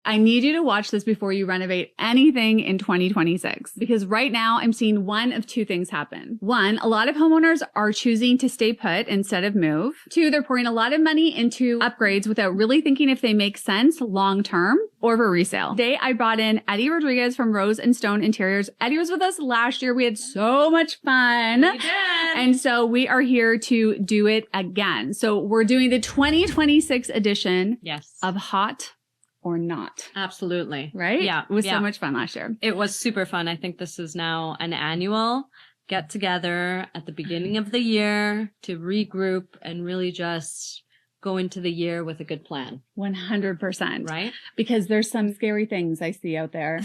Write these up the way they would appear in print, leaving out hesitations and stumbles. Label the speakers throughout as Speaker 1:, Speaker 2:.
Speaker 1: I need you to watch this before you renovate anything in 2026, because right now I'm seeing one of two things happen. One, a lot of homeowners are choosing to stay put instead of move. Two, they're pouring a lot of money into upgrades without really thinking if they make sense long-term or for resale. Today, I brought in Edy Rodriguez from Rose and Stone Interiors. Edy was with us last year. We had so much fun.
Speaker 2: We did.
Speaker 1: And so we are here to do it again. So we're doing the 2026 edition of Hot or Not.
Speaker 2: Absolutely.
Speaker 1: Right?
Speaker 2: Yeah.
Speaker 1: It was so much fun last year.
Speaker 2: It was super fun. I think this is now an annual get together at the beginning of the year to regroup and really just go into the year with a good plan.
Speaker 1: 100%.
Speaker 2: Right?
Speaker 1: Because there's some scary things I see out there.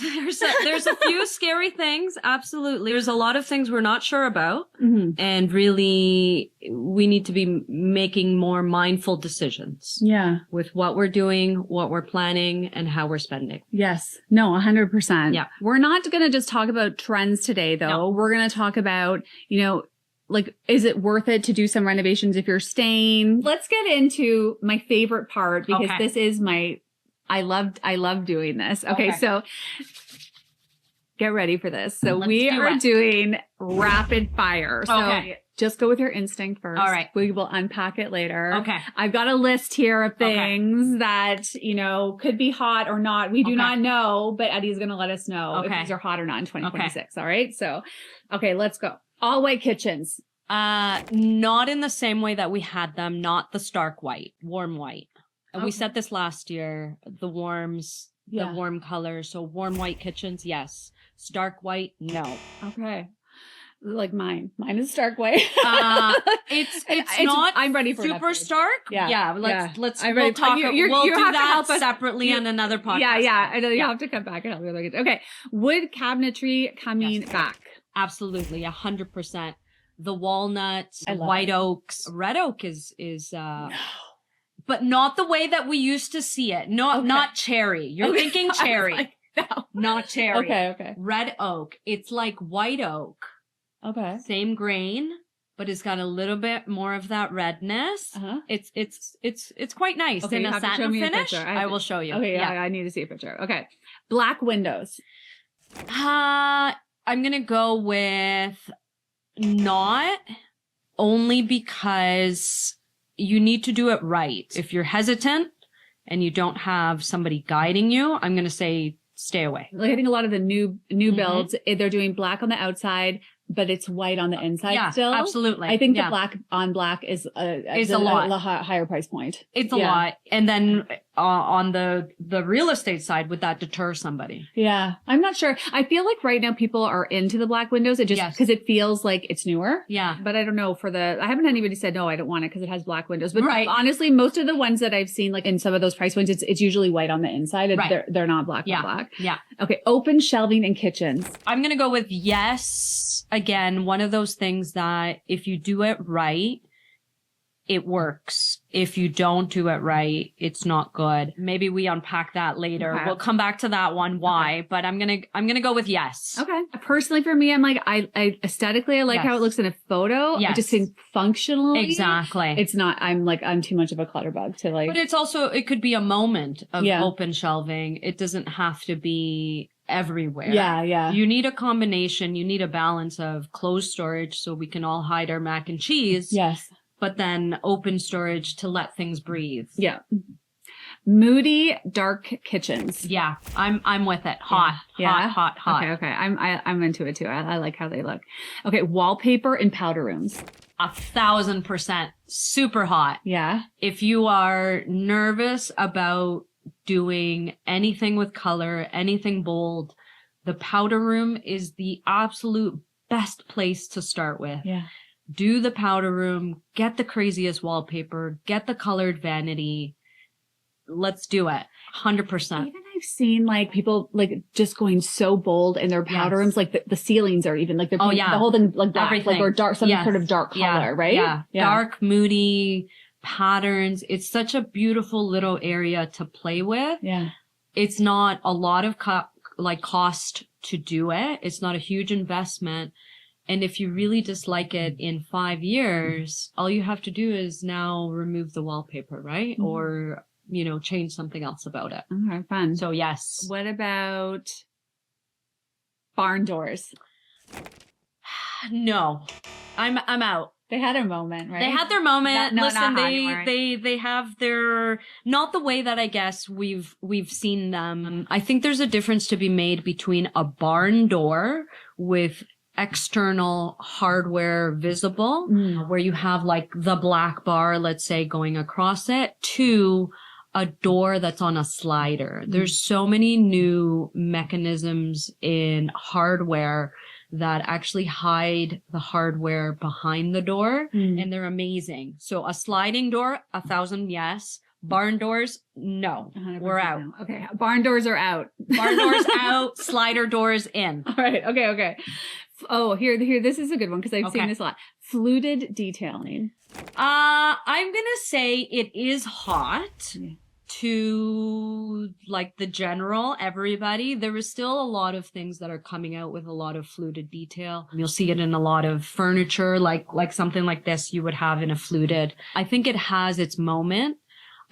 Speaker 2: There's a few scary things. Absolutely. There's a lot of things we're not sure about. And really, we need to be making more mindful decisions.
Speaker 1: Yeah.
Speaker 2: With what we're doing, what we're planning, and how we're spending.
Speaker 1: Yes. No, 100%.
Speaker 2: Yeah.
Speaker 1: We're not going to just talk about trends today, though.
Speaker 2: No. We're
Speaker 1: We're going to talk about, like, is it worth it to do some renovations if you're staying? Let's get into my favorite part, because this is I love doing this. Okay. So get ready for this. So we are doing rapid fire. So just go with your instinct first.
Speaker 2: All right.
Speaker 1: We will unpack it later.
Speaker 2: Okay.
Speaker 1: I've got a list here of things that, could be hot or not. We do not know, but Edy's going to let us know if these are hot or not in 2026. All right. So, let's go. All white kitchens.
Speaker 2: Not in the same way that we had them, not the stark white, warm white. And we said this last year, the warms, the warm colors. So warm white kitchens, yes. Stark white, no.
Speaker 1: Okay. Like mine. Mine is stark white.
Speaker 2: It's not
Speaker 1: I'm ready for
Speaker 2: super stark. Yeah. Let's we'll talk. We'll do
Speaker 1: have
Speaker 2: that
Speaker 1: to help us
Speaker 2: separately on another podcast.
Speaker 1: Yeah. I know you have to come back and help me. Okay. Wood cabinetry coming back.
Speaker 2: Absolutely. 100%. The walnuts, white oaks, red oak is but not the way that we used to see it. Not cherry. You're thinking cherry. Not cherry.
Speaker 1: Okay.
Speaker 2: Red oak. It's like white oak.
Speaker 1: Okay.
Speaker 2: Same grain, but it's got a little bit more of that redness. It's quite nice.
Speaker 1: Okay,
Speaker 2: in a satin finish. I will show you.
Speaker 1: Okay, I need to see a picture. Okay. Black windows.
Speaker 2: I'm gonna go with not, only because you need to do it right. If you're hesitant and you don't have somebody guiding you, I'm going to say stay away.
Speaker 1: Like, I think a lot of the new builds, they're doing black on the outside, but it's white on the inside still.
Speaker 2: Absolutely.
Speaker 1: I think the black on black is a lot higher price point.
Speaker 2: It's a lot. And then on the real estate side, would that deter somebody?
Speaker 1: Yeah. I'm not sure. I feel like right now people are into the black windows. It just because it feels like it's newer.
Speaker 2: Yeah.
Speaker 1: But I don't know I haven't had anybody said, no, I don't want it because it has black windows. But honestly, most of the ones that I've seen, like in some of those price points, it's usually white on the inside. They're not black on black.
Speaker 2: Yeah.
Speaker 1: Okay. Open shelving in kitchens.
Speaker 2: I'm going to go with yes. Again, one of those things that if you do it right, it works. If you don't do it right, it's not good. Maybe we unpack that later. Okay. We'll come back to that one. Why? Okay. But I'm gonna go with yes.
Speaker 1: Okay. Personally, for me, I'm like, I aesthetically, I like how it looks in a photo.
Speaker 2: Yes.
Speaker 1: I just think functionally,
Speaker 2: exactly.
Speaker 1: It's not. I'm too much of a clutterbug to like.
Speaker 2: But it's also, it could be a moment of open shelving. It doesn't have to be everywhere.
Speaker 1: Yeah.
Speaker 2: You need a combination. You need a balance of closed storage so we can all hide our mac and cheese.
Speaker 1: Yes. But
Speaker 2: then open storage to let things breathe.
Speaker 1: Yeah. Moody dark kitchens.
Speaker 2: Yeah. I'm with it. Hot.
Speaker 1: Okay. I'm into it too. I like how they look. Okay. Wallpaper in powder rooms.
Speaker 2: 1,000%. Super hot.
Speaker 1: Yeah.
Speaker 2: If you are nervous about doing anything with color, anything bold, the powder room is the absolute best place to start with.
Speaker 1: Yeah.
Speaker 2: Do the powder room, get the craziest wallpaper, get the colored vanity. Let's do it. 100%.
Speaker 1: Even I've seen like people like just going so bold in their powder rooms. Like the ceilings are even like the whole thing like black, like or dark, some sort of dark color, right?
Speaker 2: Yeah. Dark, moody patterns. It's such a beautiful little area to play with.
Speaker 1: Yeah.
Speaker 2: It's not a lot of cost to do it. It's not a huge investment. And if you really dislike it in 5 years, all you have to do is now remove the wallpaper, right? Mm-hmm. Or change something else about it.
Speaker 1: Okay, fun.
Speaker 2: So yes.
Speaker 1: What about barn doors?
Speaker 2: No, I'm out.
Speaker 1: They had a moment, right?
Speaker 2: They had their moment. Listen,
Speaker 1: not anymore.
Speaker 2: they have their, not the way that I guess we've seen them. I think there's a difference to be made between a barn door with external hardware visible, where you have like the black bar, let's say, going across it, to a door that's on a slider. There's so many new mechanisms in hardware that actually hide the hardware behind the door, and they're amazing. So a sliding door, 1,000, yes. Barn doors, no. We're out.
Speaker 1: No. Okay, barn doors are out.
Speaker 2: Barn doors out, slider doors in.
Speaker 1: All right, okay. Oh, here, this is a good one because I've seen this a lot. Fluted detailing.
Speaker 2: I'm gonna say it is hot. Yeah. To like the general everybody. There is still a lot of things that are coming out with a lot of fluted detail. You'll see it in a lot of furniture, like something like this you would have in a fluted. I think it has its moment.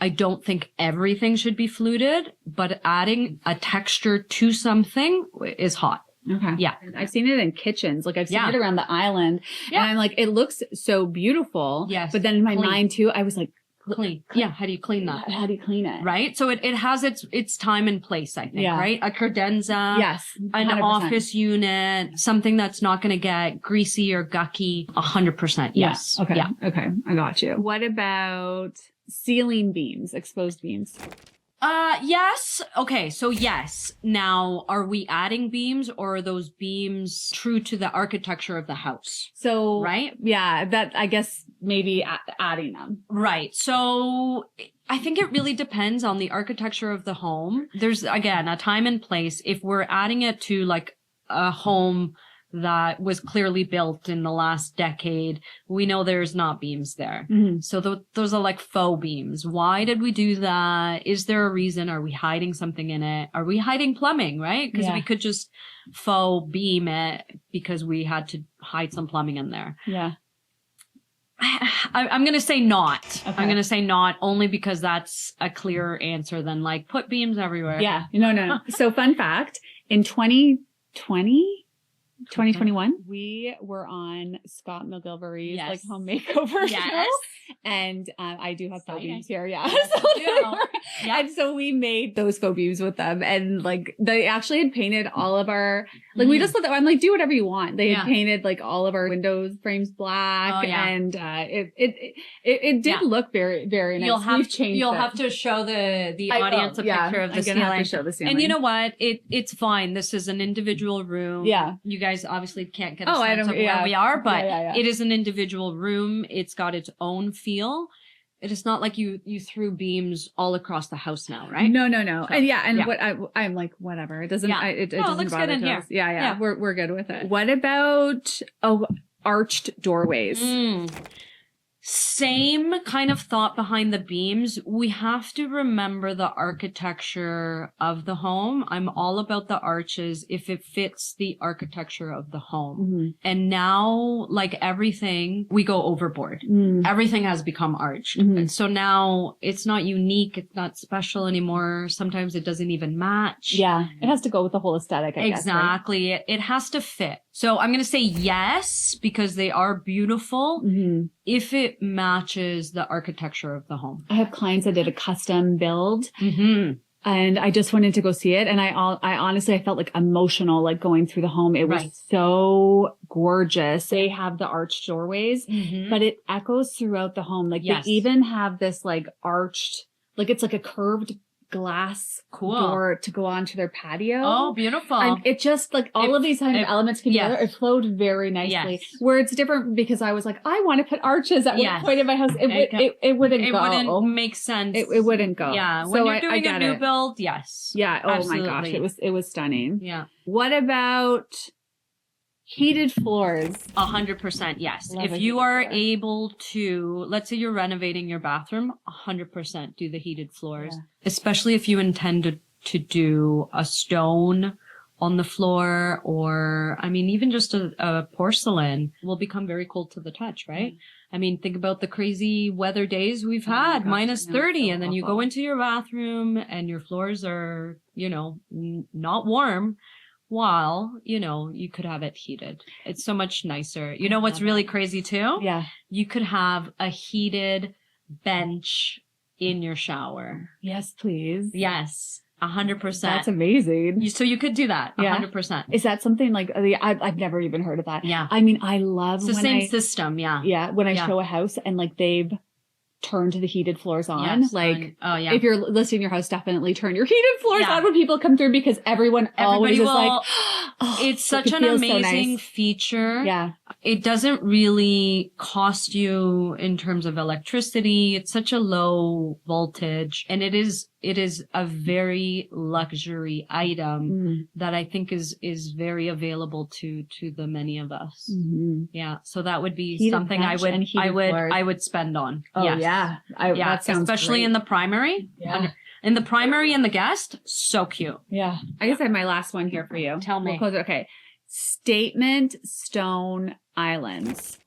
Speaker 2: I don't think everything should be fluted, but adding a texture to something is hot.
Speaker 1: Okay.
Speaker 2: Yeah.
Speaker 1: I've seen it in kitchens. Like I've seen it around the island, and I'm like, it looks so beautiful.
Speaker 2: Yes.
Speaker 1: But then in my mind too, I was like,
Speaker 2: clean. Yeah. How do you clean that?
Speaker 1: How do you clean it?
Speaker 2: Right. So it has its time and place, I think, right? A credenza.
Speaker 1: Yes. 100%.
Speaker 2: An office unit, something that's not going to get greasy or gucky. 100%. Yes.
Speaker 1: Okay.
Speaker 2: Yeah.
Speaker 1: Okay. I got you. What about ceiling beams, exposed beams?
Speaker 2: Yes. Okay. So yes. Now, are we adding beams, or are those beams true to the architecture of the house?
Speaker 1: So,
Speaker 2: right.
Speaker 1: Yeah. That, I guess maybe adding them.
Speaker 2: Right. So I think it really depends on the architecture of the home. There's, again, a time and place. If we're adding it to like a home that was clearly built in the last decade, we know there's not beams there. So those are like faux beams. Why did we do that? Is there a reason? Are we hiding something in it? Are we hiding plumbing, right? Because we could just faux beam it because we had to hide some plumbing in there.
Speaker 1: Yeah.
Speaker 2: I'm going to say not. Okay. I'm going to say not, only because that's a clearer answer than like put beams everywhere.
Speaker 1: Yeah. No. So fun fact, in 2021, we were on Scott McGilvery's like home makeover show, and I do have faux beams here, and so we made those faux beams with them, and like they actually had painted all of our we just let them. I'm like, do whatever you want. They had painted like all of our windows frames black, and it did look very, very nice.
Speaker 2: You'll have to show the audience a picture of the ceiling.
Speaker 1: Have to show the ceiling.
Speaker 2: And you know what? It's fine. This is an individual room.
Speaker 1: Yeah,
Speaker 2: you guys obviously can't get a sense of where we are, but it is an individual room. It's got its own feel. It is not like you threw beams all across the house now, right? No.
Speaker 1: So, and what I'm like, whatever. It doesn't. It doesn't
Speaker 2: looks
Speaker 1: bother
Speaker 2: good in here.
Speaker 1: Us. Yeah. We're good with it. What about arched doorways?
Speaker 2: Same kind of thought behind the beams. We have to remember the architecture of the home. I'm all about the arches if it fits the architecture of the home. And now, like everything, we go overboard. Everything has become arched. And so now it's not unique. It's not special anymore. Sometimes it doesn't even match.
Speaker 1: Yeah. It has to go with the whole aesthetic, I guess.
Speaker 2: Exactly. Right? It has to fit. So I'm going to say yes, because they are beautiful if it matches the architecture of the home.
Speaker 1: I have clients that did a custom build and I just wanted to go see it. And I honestly, I felt like emotional, like going through the home. It was so gorgeous. They have the arched doorways, but it echoes throughout the home. Like they even have this like arched, like it's like a curved glass door to go onto their patio.
Speaker 2: Oh, beautiful.
Speaker 1: And it just like all of these kind of elements came together. It flowed very nicely. Where it's different because I was like, I want to put arches at one point in my house. It wouldn't go. It
Speaker 2: wouldn't make sense.
Speaker 1: It wouldn't go.
Speaker 2: Yeah. When you're doing a new build, yes.
Speaker 1: Yeah. Oh absolutely. My gosh. It was stunning.
Speaker 2: Yeah.
Speaker 1: What about heated floors?
Speaker 2: 100% yes. If you are able to, let's say you're renovating your bathroom, 100% do the heated floors. Especially if you intend to do a stone on the floor, or, I mean, even just a porcelain will become very cool to the touch, right? I mean, think about the crazy weather days we've
Speaker 1: Oh my
Speaker 2: had,
Speaker 1: gosh,
Speaker 2: minus
Speaker 1: I know, it's
Speaker 2: 30,
Speaker 1: so
Speaker 2: and then you
Speaker 1: awful.
Speaker 2: go into your bathroom and your floors are, not warm, while, you could have it heated. It's so much nicer. You know what's really crazy too?
Speaker 1: Yeah.
Speaker 2: You could have a heated bench in your shower.
Speaker 1: Yes, please.
Speaker 2: Yes, 100%.
Speaker 1: That's amazing.
Speaker 2: So you could do that, 100%.
Speaker 1: Is that something like, I've never even heard of that.
Speaker 2: Yeah.
Speaker 1: I mean, I love
Speaker 2: It's the same system, yeah.
Speaker 1: Yeah, when I show a house and like they've turned the heated floors on.
Speaker 2: Yes,
Speaker 1: like,
Speaker 2: oh yeah.
Speaker 1: if you're listing your house, definitely turn your heated floors on when people come through, because everybody always is like, oh,
Speaker 2: it's such an
Speaker 1: feels so
Speaker 2: amazing
Speaker 1: nice.
Speaker 2: feature.
Speaker 1: Yeah.
Speaker 2: It doesn't really cost you in terms of electricity. It's such a low voltage, and it is a very luxury item that I think is very available to the many of us. Mm-hmm. Yeah. So that would be
Speaker 1: heated
Speaker 2: something I
Speaker 1: floors.
Speaker 2: would spend on.
Speaker 1: Oh
Speaker 2: yes.
Speaker 1: yeah. That sounds
Speaker 2: especially
Speaker 1: great.
Speaker 2: in the primary.
Speaker 1: Yeah.
Speaker 2: In the primary and the guest, so cute.
Speaker 1: Yeah. I guess I have my last one here for you.
Speaker 2: Tell me.
Speaker 1: We'll close it. Okay. Statement stone islands.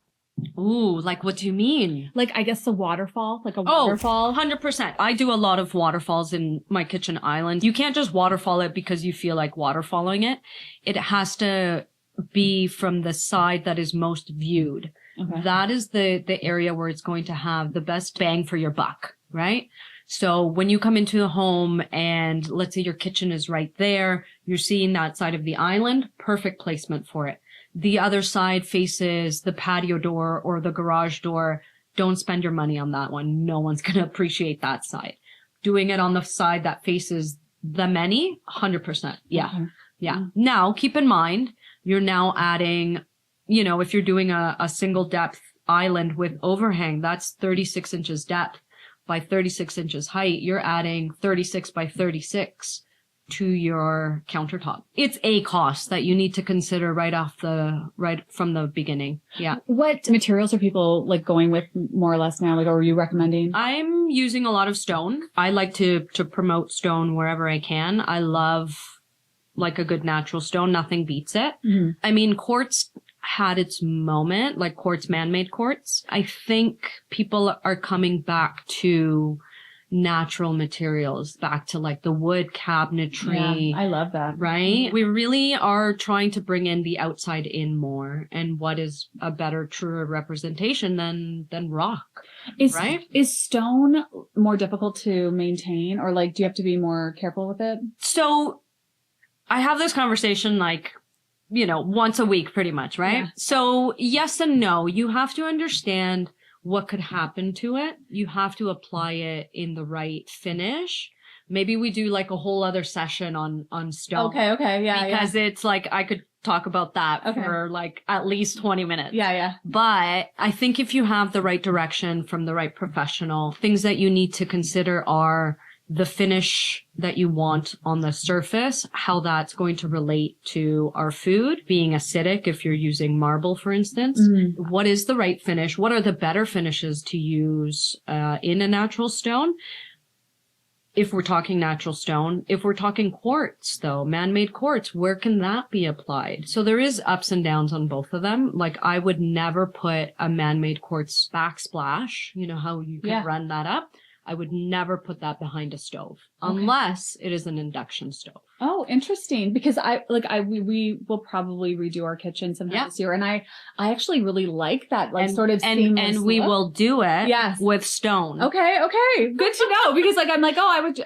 Speaker 2: Ooh, like what do you mean?
Speaker 1: Like, I guess the waterfall, like a waterfall.
Speaker 2: 100%. I do a lot of waterfalls in my kitchen island. You can't just waterfall it because you feel like waterfalling it. It has to be from the side that is most viewed. Okay. That is the area where it's going to have the best bang for your buck, right? So when you come into the home and let's say your kitchen is right there, you're seeing that side of the island, perfect placement for it. The other side faces the patio door or the garage door. Don't spend your money on that one. No one's going to appreciate that side. Doing it on the side that faces the many, 100%. Yeah. Okay. Yeah. Now, keep in mind, you're now adding, if you're doing a single depth island with overhang, that's 36 inches depth by 36 inches height. You're adding 36 by 36 to your countertop. It's a cost that you need to consider right from the beginning. Yeah.
Speaker 1: What materials are people like going with more or less now? Like, are you recommending?
Speaker 2: I'm using a lot of stone. I like to promote stone wherever I can. I love like a good natural stone. Nothing beats it. Mm-hmm. I mean, quartz had its moment, like quartz, man-made quartz. I think people are coming back to natural materials, back to like the wood cabinetry.
Speaker 1: Yeah, I love that.
Speaker 2: Right? We really are trying to bring in the outside in more, and what is a better, truer representation than rock. Right? Is
Speaker 1: stone more difficult to maintain, or like do you have to be more careful with it?
Speaker 2: So I have this conversation like, once a week pretty much, right? Yeah. So yes and no. You have to understand what could happen to it. You have to apply it in the right finish. Maybe we do like a whole other session on stone.
Speaker 1: Okay. Yeah.
Speaker 2: Because it's like, I could talk about that for like at least 20 minutes.
Speaker 1: Yeah.
Speaker 2: But I think if you have the right direction from the right professional, things that you need to consider are the finish that you want on the surface, how that's going to relate to our food, being acidic if you're using marble, for instance. Mm-hmm. What is the right finish? What are the better finishes to use in a natural stone? If we're talking natural stone, if we're talking quartz, though, man-made quartz, where can that be applied? So there is ups and downs on both of them. Like, I would never put a man-made quartz backsplash. You know how you can run that up? I would never put that behind a stove unless it is an induction stove.
Speaker 1: Oh, interesting. Because we will probably redo our kitchen sometime this year. And I actually really like that, sort of seamless
Speaker 2: and we
Speaker 1: look.
Speaker 2: will do it with stone.
Speaker 1: Okay. Good to know. Because I'm like,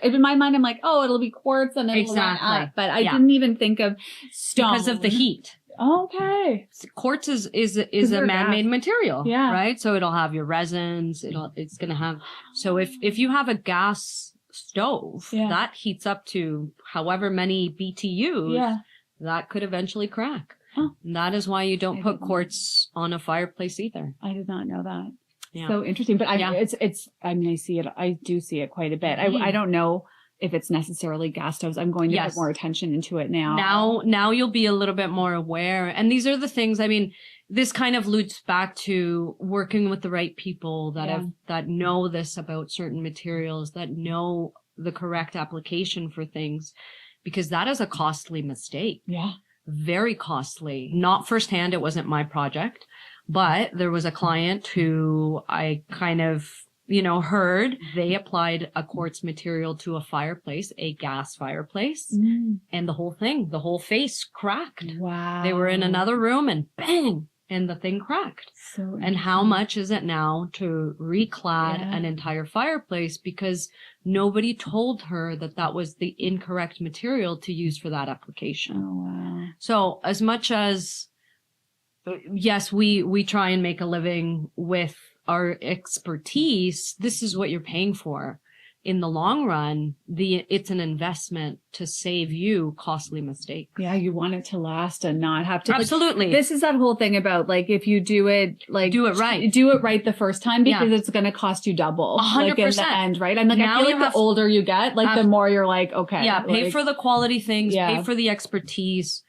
Speaker 1: in my mind, I'm like, it'll be quartz and then it'll run up. But I didn't even think of stone.
Speaker 2: Because of the heat.
Speaker 1: Okay.
Speaker 2: Quartz is a man-made material, right? So it'll have your resins. It's going to have, so if you have a gas stove that heats up to however many BTUs, that could eventually crack. Oh. And that is why you don't put quartz on a fireplace either.
Speaker 1: I did not know that. Yeah. So interesting. But I see it. I do see it quite a bit. I don't know if it's necessarily gas stoves. I'm going to put more attention into it now.
Speaker 2: Now you'll be a little bit more aware. And these are the things, I mean, this kind of loops back to working with the right people that know this about certain materials, that know the correct application for things, because that is a costly mistake.
Speaker 1: Yeah.
Speaker 2: Very costly. Not firsthand. It wasn't my project, But there was a client who I kind of, heard they applied a quartz material to a fireplace, a gas fireplace, and the whole face cracked.
Speaker 1: Wow.
Speaker 2: They were in another room and bang, and the thing cracked.
Speaker 1: So
Speaker 2: and how much is it now to reclad an entire fireplace because nobody told her that that was the incorrect material to use for that application.
Speaker 1: Oh, wow.
Speaker 2: So as much as, yes, we try and make a living with our expertise, this is what you're paying for. In the long run, it's an investment to save you costly mistakes.
Speaker 1: Yeah, you want it to last and not have to.
Speaker 2: Absolutely.
Speaker 1: This is that whole thing about if you do it right. Do it right the first time because it's going to cost you double.
Speaker 2: 100%.
Speaker 1: In the end, right? I feel the older you get, the more you're okay.
Speaker 2: Yeah, pay for the quality things, pay for the expertise.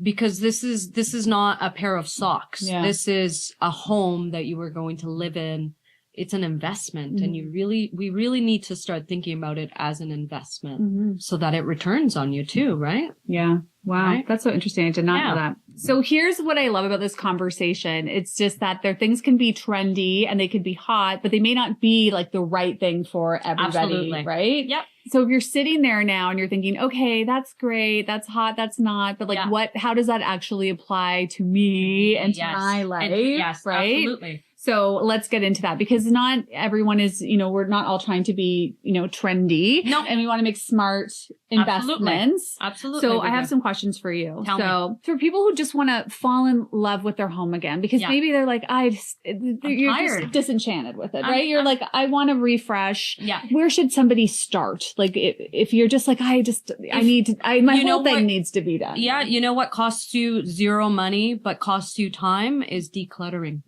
Speaker 2: Because this is not a pair of socks. Yeah. This is a home that you are going to live in. It's an investment, and we really need to start thinking about it as an investment so that it returns on you too, right?
Speaker 1: Yeah. Wow.
Speaker 2: Right?
Speaker 1: That's so interesting. I did not know that. So here's what I love about this conversation. It's just that things can be trendy and they can be hot, but they may not be the right thing for everybody.
Speaker 2: Absolutely.
Speaker 1: Right?
Speaker 2: Yep.
Speaker 1: So if you're sitting there now and you're thinking, okay, that's great. That's hot. That's not. But how does that actually apply to me and to my life?
Speaker 2: Yes,
Speaker 1: right?
Speaker 2: Absolutely.
Speaker 1: So let's get into that because not everyone is, we're not all trying to be, trendy.
Speaker 2: No.
Speaker 1: And we want to make smart investments.
Speaker 2: Absolutely.
Speaker 1: So I have some questions for you.
Speaker 2: Tell me.
Speaker 1: For people who just want to fall in love with their home again, because maybe they're you're
Speaker 2: tired.
Speaker 1: just disenchanted with it, right? You're I want to refresh.
Speaker 2: Yeah.
Speaker 1: Where should somebody start? If you're just my whole thing needs to be done.
Speaker 2: Yeah. You know what costs you zero money, but costs you time is decluttering.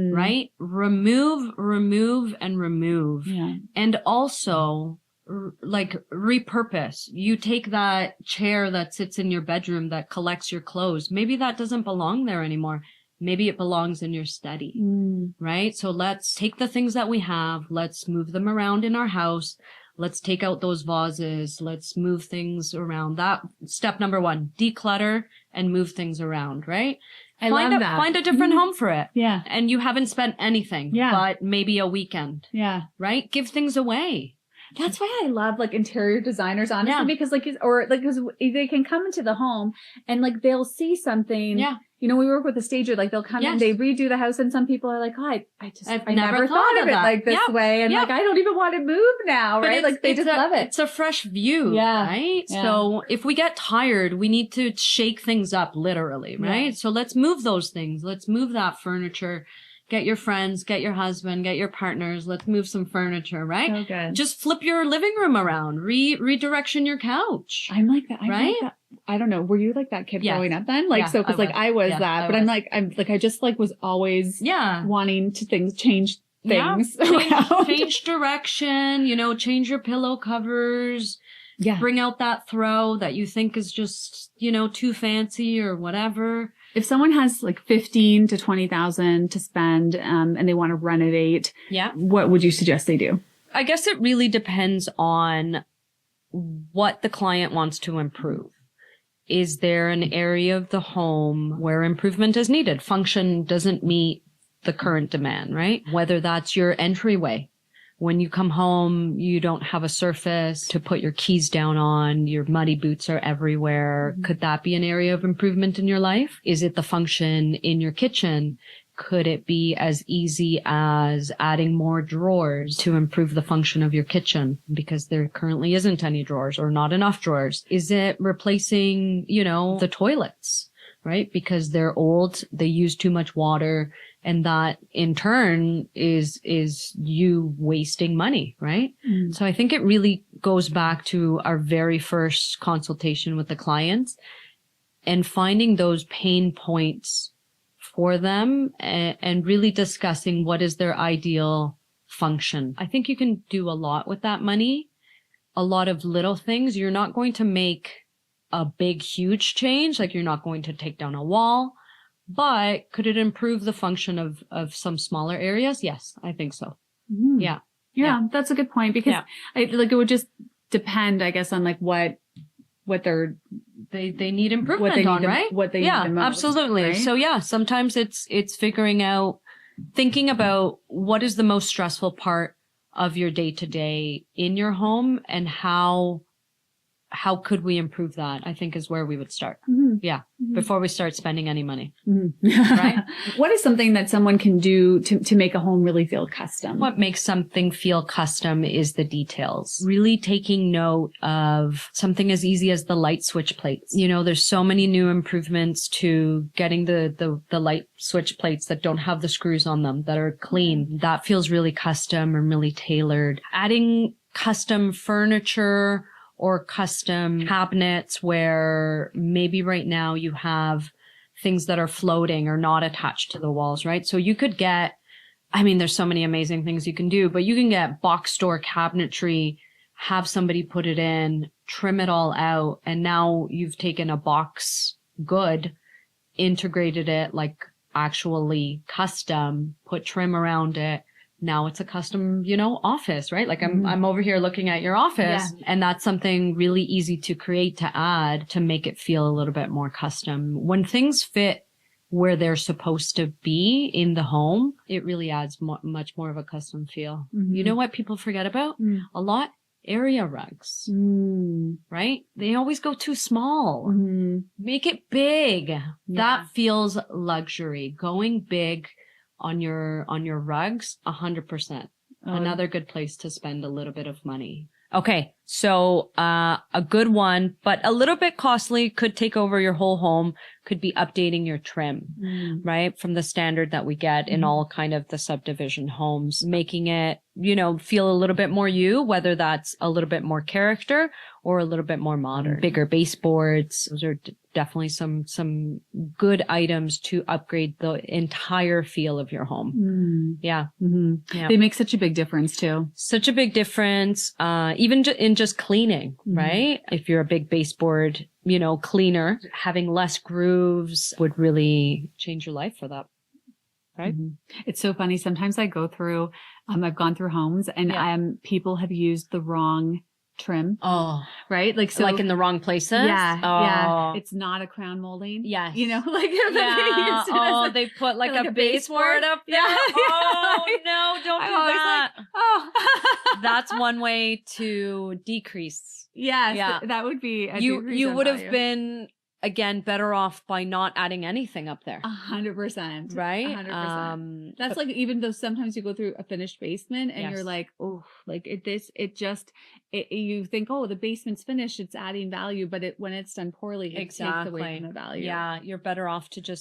Speaker 2: Right? Remove, and remove.
Speaker 1: Yeah.
Speaker 2: And also, repurpose. You take that chair that sits in your bedroom that collects your clothes. Maybe that doesn't belong there anymore. Maybe it belongs in your study. Right? So let's take the things that we have. Let's move them around in our house. Let's take out those vases. Let's move things around. That step number 1, declutter and move things around, right?
Speaker 1: I love that.
Speaker 2: Find a different home for it.
Speaker 1: Yeah.
Speaker 2: And you haven't spent anything.
Speaker 1: Yeah.
Speaker 2: But maybe a weekend.
Speaker 1: Yeah.
Speaker 2: Right? Give things away.
Speaker 1: That's why I love interior designers, honestly, because because they can come into the home and they'll see something. Yeah. We work with a stager, they'll come in, they redo the house, and some people are I never thought of it this way. And I don't even want to move now, right? They just love it.
Speaker 2: It's a fresh view, right? Yeah. So if we get tired, we need to shake things up literally, right? Yeah. So let's move those things. Let's move that furniture. Get your friends, get your husband, get your partners. Let's move some furniture, right?
Speaker 1: So good.
Speaker 2: Just flip your living room around, redirection your couch.
Speaker 1: I'm like that.
Speaker 2: Right?
Speaker 1: Like that. I don't know. Were you like that kid growing up then? I was that, but I just was always wanting to change things.
Speaker 2: Change direction, change your pillow covers. Yeah. Bring out that throw that you think is just, too fancy or whatever.
Speaker 1: If someone has 15 to 20,000 to spend, and they want to renovate, what would you suggest they do?
Speaker 2: I guess it really depends on what the client wants to improve. Is there an area of the home where improvement is needed? Function doesn't meet the current demand, right? Whether that's your entryway. When you come home, you don't have a surface to put your keys down on. Your muddy boots are everywhere. Mm-hmm. Could that be an area of improvement in your life? Is it the function in your kitchen? Could it be as easy as adding more drawers to improve the function of your kitchen because there currently isn't any drawers or not enough drawers? Is it replacing, the toilets, right? Because they're old, they use too much water. And that in turn is you wasting money, right? Mm. So I think it really goes back to our very first consultation with the clients and finding those pain points for them and really discussing what is their ideal function. I think you can do a lot with that money, a lot of little things. You're not going to make a big, huge change. You're not going to take down a wall. But could it improve the function of some smaller areas? Yes, I think so. Mm. Yeah,
Speaker 1: that's a good point because it would just depend, I guess, on what their
Speaker 2: they need improvement on, right?
Speaker 1: What they need the most.
Speaker 2: Absolutely.
Speaker 1: Right?
Speaker 2: So yeah, sometimes it's figuring out, thinking about what is the most stressful part of your day to day in your home and how could we improve that, I think is where we would start.
Speaker 1: Mm-hmm.
Speaker 2: Yeah. Mm-hmm. Before we start spending any money.
Speaker 1: Mm-hmm.
Speaker 2: Right?
Speaker 1: What is something that someone can do to make a home really feel custom?
Speaker 2: What makes something feel custom is the details. Really taking note of something as easy as the light switch plates. You know, there's so many new improvements to getting the light switch plates that don't have the screws on them, that are clean. That feels really custom and really tailored. Adding custom furniture or custom cabinets where maybe right now you have things that are floating or not attached to the walls, right? So you could get, I mean, there's so many amazing things you can do, but you can get box store cabinetry, have somebody put it in, trim it all out, and now you've taken a box good, integrated it like actually custom, put trim around it. Now it's a custom, you know, office, right? Like I'm over here looking at your office, and that's something really easy to create, to add, to make it feel a little bit more custom. When things fit where they're supposed to be in the home, it really adds much more of a custom feel. Mm-hmm. You know what people forget about a lot? Area rugs, right? They always go too small. Mm-hmm. Make it big. Yeah. That feels luxury. Going big on your rugs, 100%. Another good place to spend a little bit of money. Okay. So, a good one, but a little bit costly, could take over your whole home, could be updating your trim, right? From the standard that we get in all kind of the subdivision homes, making it, you know, feel a little bit more you, whether that's a little bit more character or a little bit more modern. Bigger baseboards. Those are definitely some good items to upgrade the entire feel of your home. Yeah. Yeah.
Speaker 1: They make such a big difference too.
Speaker 2: Such a big difference. Even in just cleaning, right? If you're a big baseboard, you know, cleaner, having less grooves would really change your life for that. Right?
Speaker 1: It's so funny. Sometimes I go through, I've gone through homes and people have used the wrong trim. Oh, right. Like, so
Speaker 2: like in the wrong places.
Speaker 1: Yeah. Oh. Yeah. It's not a crown molding.
Speaker 2: Yes.
Speaker 1: You know, like,
Speaker 2: they put like a baseboard up there.
Speaker 1: Yeah.
Speaker 2: Oh no, don't do that.
Speaker 1: Like,
Speaker 2: That's one way to decrease.
Speaker 1: Yes. Yeah. That would be a
Speaker 2: you would have been, again, better off by not adding anything up there.
Speaker 1: 100%.
Speaker 2: Right?
Speaker 1: 100%. That's like, even though sometimes you go through a finished basement and you're like, oh, like you think, oh, the basement's finished, it's adding value, but when it's done poorly, it takes away from the value.
Speaker 2: Yeah. You're better off to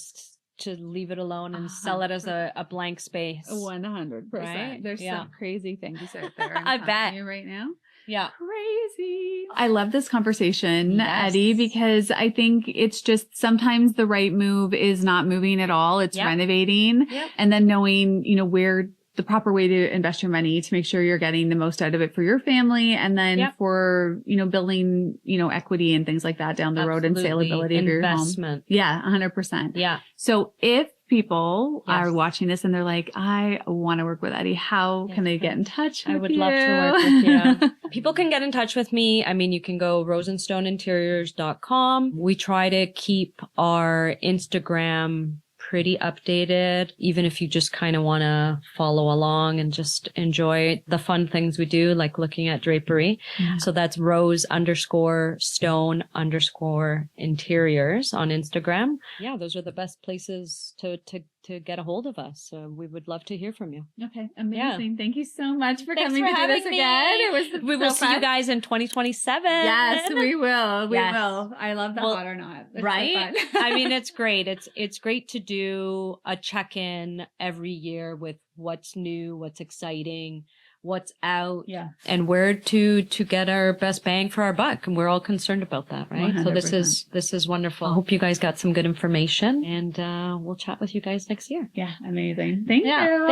Speaker 2: leave it alone and 100%. Sell it as a blank space.
Speaker 1: 100%. Right? There's some crazy things out there.
Speaker 2: I bet.
Speaker 1: You right now.
Speaker 2: Yeah.
Speaker 1: Crazy. I love this conversation, Edy, because I think it's just sometimes the right move is not moving at all. It's renovating and then knowing, you know, where the proper way to invest your money to make sure you're getting the most out of it for your family. And then for, you know, building, you know, equity and things like that down the road and salability of your home. Yeah. 100%.
Speaker 2: Yeah.
Speaker 1: So if people are watching this and they're like, I want to work with Edy, how can they get in touch with you?
Speaker 2: I would love to work with you. People can get in touch with me. I mean, you can go rosenstoneinteriors.com. We try to keep our Instagram pretty updated, even if you just kind of want to follow along and just enjoy the fun things we do, like looking at drapery. Yeah. So that's rose_stone_interiors on Instagram. Yeah, those are the best places to get a hold of us. So we would love to hear from you.
Speaker 1: Okay. Amazing. Yeah. Thank you so much for coming to do this again.
Speaker 2: We will see you guys in 2027.
Speaker 1: Yes, we will. We will. I love the hot or not. It's
Speaker 2: right? So I mean, it's great. It's great to do a check-in every year with what's new, what's exciting, what's out, and where to get our best bang for our buck. And we're all concerned about that, right? 100%. So this is wonderful. I hope you guys got some good information, and we'll chat with you guys next year.
Speaker 1: Yeah, amazing. Thank you.
Speaker 2: Thank you.